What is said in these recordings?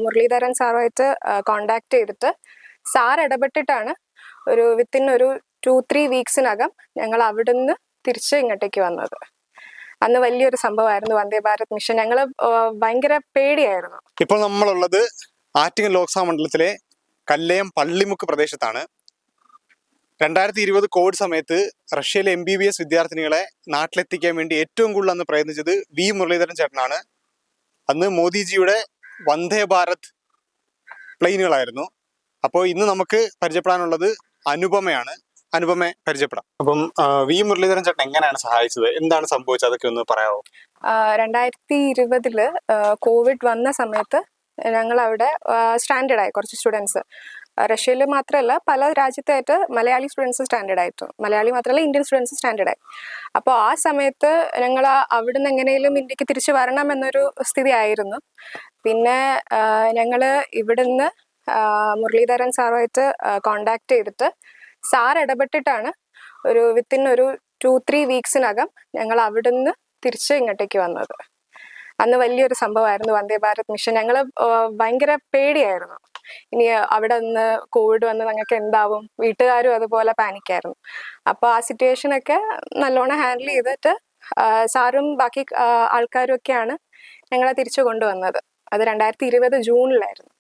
Muraleedharan സാറുമായിട്ട് contact ചെയ്തിട്ട് sir ഇടപെട്ടിട്ടാണ് within ഒരു 2-3 വീക്സിനകം ഞങ്ങൾ അവിടുന്ന് തിരിച്ച് ഇങ്ങോട്ടേക്ക് വന്നത്. അന്ന് വലിയൊരു സംഭവമായിരുന്നു വന്ദേ ഭാരത് മിഷൻ. ഞങ്ങൾ ഭയങ്കര പേടിയായിരുന്നു. ഇപ്പോൾ നമ്മളുള്ളത് ആറ്റിങ്ങൽ ലോക്സഭാ മണ്ഡലത്തിലെ കല്ലയം പള്ളിമുക്ക് പ്രദേശത്താണ്. 2020 കോവിഡ് സമയത്ത് റഷ്യയിലെ MBBS വിദ്യാർത്ഥിനികളെ നാട്ടിലെത്തിക്കാൻ വേണ്ടി ഏറ്റവും കൂടുതൽ അന്ന് പ്രയത്നിച്ചത് വി മുരളീധരൻ ചേട്ടനാണ്. അന്ന് മോദിജിയുടെ വന്ദേ ഭാരത് പ്ലെയിനുകളായിരുന്നു. അപ്പോൾ ഇന്ന് നമുക്ക് പരിചയപ്പെടാനുള്ളത് അനുപമയാണ്. അനുപമയെ പരിചയപ്പെടാം. അപ്പം വി മുരളീധരൻ ചേട്ടൻ എങ്ങനെയാണ് സഹായിച്ചത്, എന്താണ് സംഭവിച്ചത്, അതൊക്കെ ഒന്ന് പറയാമോ? 2020 കോവിഡ് വന്ന സമയത്ത് ഞങ്ങൾ അവിടെ സ്റ്റാൻഡേർഡായി കുറച്ച് സ്റ്റുഡൻസ്. റഷ്യയിൽ മാത്രമല്ല പല രാജ്യത്തായിട്ട് മലയാളി സ്റ്റുഡൻസ് സ്റ്റാൻഡേർഡ് ആയിട്ടു. മലയാളി മാത്രമല്ല ഇന്ത്യൻ സ്റ്റുഡൻസ് സ്റ്റാൻഡേർഡായി. അപ്പോൾ ആ സമയത്ത് ഞങ്ങൾ അവിടുന്ന് എങ്ങനെയും ഇന്ത്യക്ക് തിരിച്ചു വരണം എന്നൊരു സ്ഥിതി ആയിരുന്നു. പിന്നെ ഞങ്ങൾ ഇവിടുന്ന് മുരളീധരൻ സാറുമായിട്ട് കോണ്ടാക്ട് ചെയ്തിട്ട് സാർ ഇടപെട്ടിട്ടാണ് വിത്തിൻ ഒരു 2-3 വീക്സിനകം ഞങ്ങൾ അവിടുന്ന് തിരിച്ച് ഇങ്ങോട്ടേക്ക് വന്നത്. അന്ന് വലിയൊരു സംഭവമായിരുന്നു വന്ദേ ഭാരത് മിഷൻ. ഞങ്ങൾ ഭയങ്കര പേടിയായിരുന്നു. ഇനി അവിടെ നിന്ന് കോവിഡ് വന്ന് ഞങ്ങൾക്ക് എന്താവും, വീട്ടുകാരും അതുപോലെ പാനിക്കായിരുന്നു. അപ്പോൾ ആ സിറ്റുവേഷനൊക്കെ നല്ലോണം ഹാൻഡിൽ ചെയ്തിട്ട് സാറും ബാക്കി ആൾക്കാരും ഒക്കെയാണ് ഞങ്ങളെ തിരിച്ചു കൊണ്ടുവന്നത്. അത് 2020 ജൂണിലായിരുന്നു.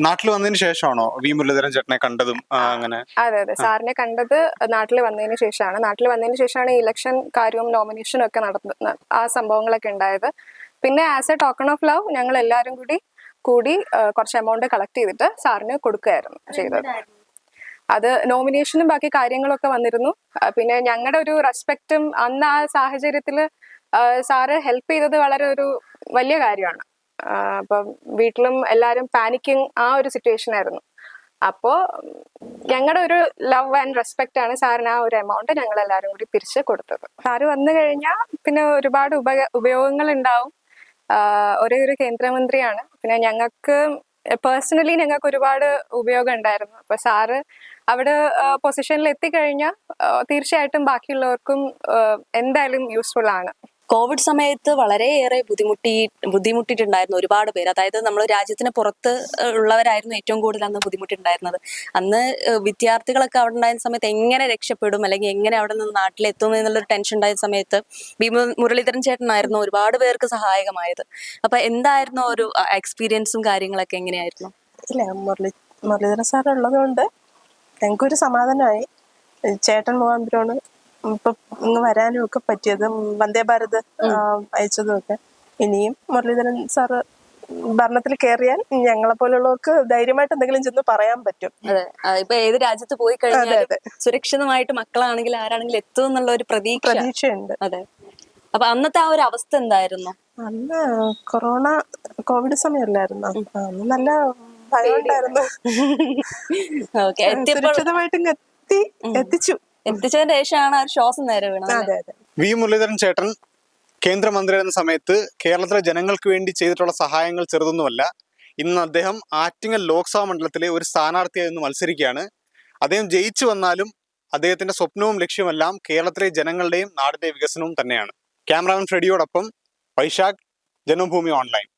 നാട്ടിൽ വന്നതിന് ശേഷമാണോ വി മുരളീധരൻ ചേട്ടനെ കണ്ടതും? അങ്ങനെ അതെ, സാറിനെ കണ്ടത് നാട്ടിൽ വന്നതിന് ശേഷമാണ്. നാട്ടിൽ വന്നതിന് ശേഷമാണ് ഇലക്ഷൻ കാര്യവും നോമിനേഷനും ഒക്കെ നടന്നത്, ആ സംഭവങ്ങളൊക്കെ ഉണ്ടായത്. പിന്നെ as A token of love ഞങ്ങൾ എല്ലാവരും കൂടി കുറച്ച് എമൗണ്ട് കളക്ട് ചെയ്തിട്ട് സാറിന് കൊടുക്കുകയായിരുന്നു ചെയ്തത്. അത് നോമിനേഷനും ബാക്കി കാര്യങ്ങളൊക്കെ വന്നിരുന്നു. പിന്നെ ഞങ്ങളുടെ ഒരു റെസ്പെക്റ്റും അന്ന് ആ സാഹചര്യത്തിൽ സാറ് ഹെൽപ്പ് ചെയ്തത് വളരെ ഒരു വലിയ കാര്യമാണ്. അപ്പം വീട്ടിലും എല്ലാവരും പാനിക്കിങ് ആ ഒരു സിറ്റുവേഷൻ ആയിരുന്നു. അപ്പോൾ ഞങ്ങളുടെ ഒരു ലവ് ആൻഡ് റെസ്പെക്റ്റ് ആണ് സാറിന് ആ ഒരു എമൗണ്ട് ഞങ്ങൾ എല്ലാവരും കൂടി പിരിച്ച് കൊടുത്തത്. സാറ് വന്നു കഴിഞ്ഞാൽ പിന്നെ ഒരുപാട് ഉപയോഗങ്ങൾ ഉണ്ടാവും. ഒരേ ഒരു കേന്ദ്രമന്ത്രിയാണ്. പിന്നെ ഞങ്ങൾക്ക് പേഴ്സണലി ഞങ്ങൾക്ക് ഒരുപാട് ഉപയോഗം ഉണ്ടായിരുന്നു. അപ്പൊ സാറ് അവിടെ പൊസിഷനിൽ എത്തിക്കഴിഞ്ഞാൽ തീർച്ചയായിട്ടും ബാക്കിയുള്ളവർക്കും എന്തായാലും യൂസ്ഫുൾ ആണ്. കോവിഡ് സമയത്ത് വളരെയേറെ ബുദ്ധിമുട്ടിയിട്ടുണ്ടായിരുന്നു ഒരുപാട് പേര്. അതായത് നമ്മൾ രാജ്യത്തിന് പുറത്ത് ഉള്ളവരായിരുന്നു ഏറ്റവും കൂടുതൽ അന്ന് ബുദ്ധിമുട്ടിട്ടുണ്ടായിരുന്നത്. അന്ന് വിദ്യാർത്ഥികളൊക്കെ അവിടെ ഉണ്ടായിരുന്ന സമയത്ത് എങ്ങനെ രക്ഷപ്പെടും, അല്ലെങ്കിൽ എങ്ങനെ അവിടെ നിന്ന് നാട്ടിലെത്തും എന്നുള്ളൊരു ടെൻഷൻ ഉണ്ടായ സമയത്ത് മുരളീധരൻ ചേട്ടനായിരുന്നു ഒരുപാട് പേർക്ക് സഹായകമായത്. അപ്പൊ എന്തായിരുന്നു ഒരു എക്സ്പീരിയൻസും കാര്യങ്ങളൊക്കെ എങ്ങനെയായിരുന്നു? ഇല്ല, മുരളീധരൻ സാർ ഉള്ളത് കൊണ്ട് ഞങ്ങൾക്കൊരു സമാധാനമായി. ചേട്ടൻ മുഖാന്തരമാണ് ഇപ്പൊ ഇങ്ങ് വരാനും ഒക്കെ പറ്റിയത്, വന്ദേ ഭാരത് അയച്ചതും ഒക്കെ. ഇനിയും മുരളീധരൻ സാറ് ഭരണത്തിൽ കയറിയാൽ ഞങ്ങളെ പോലുള്ളവർക്ക് ധൈര്യമായിട്ട് എന്തെങ്കിലും ചെന്ന് പറയാൻ പറ്റും. അതെ, ഇപ്പൊ ഏത് രാജ്യത്ത് പോയി കഴിഞ്ഞാൽ സുരക്ഷിതമായിട്ട് മക്കളാണെങ്കിൽ ആരാണെങ്കിലും എത്തും എന്നുള്ള ഒരു പ്രതീക്ഷയുണ്ട്. അതെ. അപ്പൊ അന്നത്തെ ആ ഒരു അവസ്ഥ എന്തായിരുന്നു? അന്ന് കോവിഡ് സമയമല്ലായിരുന്നു. അന്ന് നല്ല ഭയം ഉണ്ടായിരുന്നു. സുരക്ഷിതമായിട്ടും എത്തിച്ചതിന് ശേഷമാണ് ആ ശ്വാസം നേരെ വീണത്. വി മുരളീധരൻ ചേട്ടൻ കേന്ദ്രമന്ത്രിയായിരുന്ന സമയത്ത് കേരളത്തിലെ ജനങ്ങൾക്ക് വേണ്ടി ചെയ്തിട്ടുള്ള സഹായങ്ങൾ ചെറുതൊന്നുമല്ല. ഇന്ന് അദ്ദേഹം ആറ്റിങ്ങൽ ലോക്സഭാ മണ്ഡലത്തിലെ ഒരു സ്ഥാനാർത്ഥിയായി നിന്ന് മത്സരിക്കുകയാണ്. അദ്ദേഹം ജയിച്ചു വന്നാലും അദ്ദേഹത്തിന്റെ സ്വപ്നവും ലക്ഷ്യമെല്ലാം കേരളത്തിലെ ജനങ്ങളുടെയും നാടിന്റെ വികസനവും തന്നെയാണ്. ക്യാമറാമാൻ ഫ്രെഡിയോടൊപ്പം വൈശാഖ്, ജന്മഭൂമി ഓൺലൈൻ.